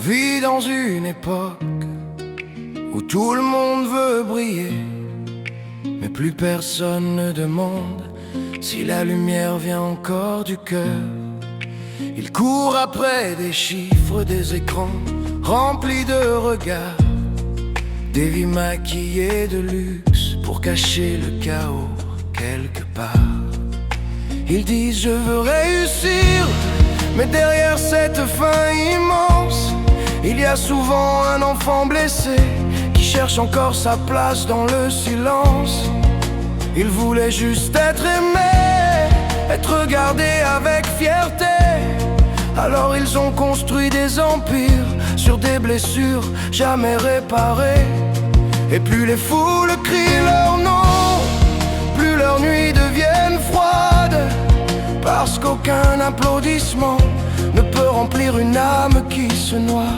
vit dans une époque où tout le monde veut briller, mais plus personne ne demande si la lumière vient encore du cœur. Il court après des chiffres, des écrans remplis de regards, des vies maquillées de luxe pour cacher le chaos quelque part. Ils disent je veux réussir, mais derrière cette fin immense, il y a souvent un enfant blessé qui cherche encore sa place dans le silence. Il voulait juste être aimé, être regardé avec fierté. Alors ils ont construit des empires sur des blessures jamais réparées. Et plus les foules crient leur nom, plus leurs nuits deviennent froides, parce qu'aucun applaudissement ne peut remplir une âme qui se noie.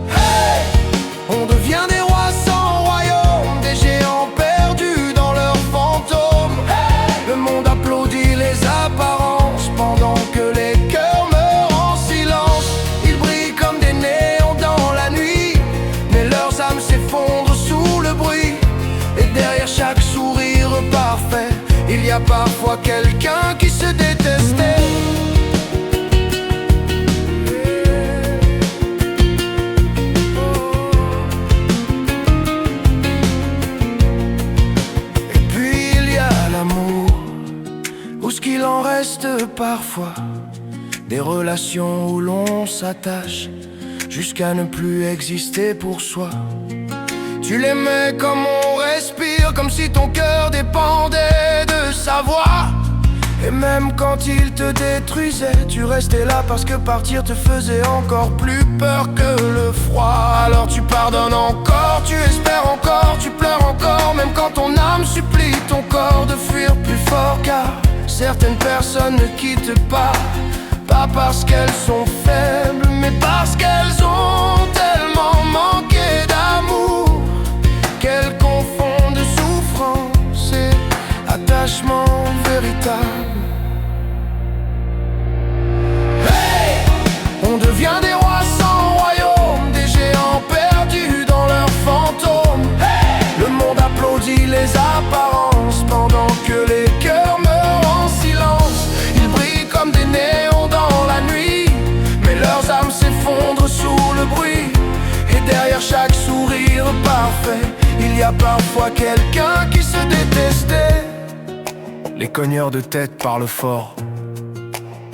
Hey! On devient des rois sans royaume, des géants perdus dans leurs fantômes. Hey! Le monde applaudit les apparences pendant que les cœurs meurent en silence. Ils brillent comme des néons dans la nuit, mais leurs âmes s'effondrent sous le bruit. Et derrière chaque sourire parfait, il y a parfois quelqu'un qui se détestait. Et puis il y a l'amour, ou ce qu'il en reste parfois, des relations où l'on s'attache jusqu'à ne plus exister pour soi. Tu l'aimais comme on respire, comme si ton cœur dépendait de sa voix. Et même quand il te détruisait, tu restais là parce que partir te faisait encore plus peur que le froid. Alors tu pardonnes encore, tu espères encore, tu pleures encore, même quand ton âme supplie ton corps de fuir plus fort. Car certaines personnes ne quittent pas parce qu'elles sont faibles, mais parce qu'elles ont tellement manqué d'amour qu'elles confondent souffrance et attachement véritable. Hey! On devient des rois sans royaume, des géants perdus dans leurs fantômes. Hey! Le monde applaudit les apparences pendant que les cœurs meurent en silence. Ils brillent comme des néons dans la nuit, mais leurs âmes s'effondrent sous le bruit. Et derrière chaque sourire parfait, il y a parfois quelqu'un qui se détestait. Les cogneurs de tête parlent fort,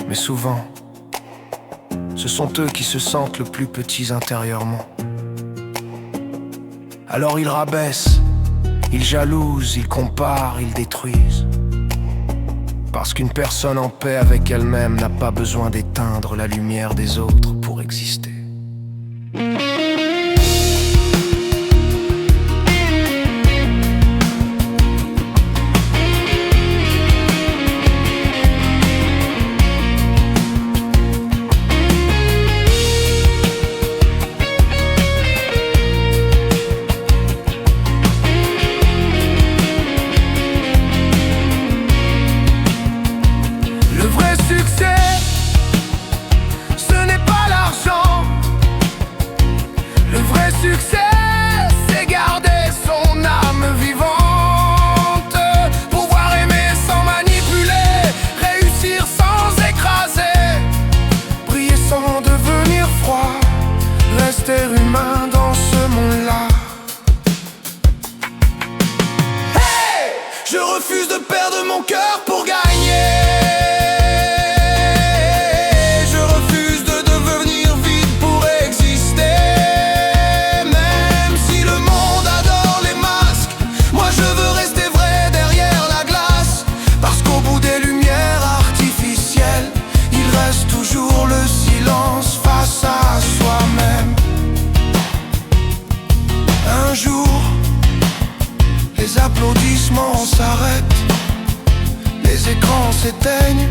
mais souvent, ce sont eux qui se sentent le plus petits intérieurement. Alors ils rabaissent, ils jalousent, ils comparent, ils détruisent. Parce qu'une personne en paix avec elle-même n'a pas besoin d'éteindre la lumière des autres pour exister. Succès, c'est garder son âme vivante, pouvoir aimer sans manipuler, réussir sans écraser, briller sans devenir froid, rester humain dans ce monde-là. Hey! Je refuse de perdre mon cœur pour gagner. Les applaudissements s'arrêtent, les écrans s'éteignent,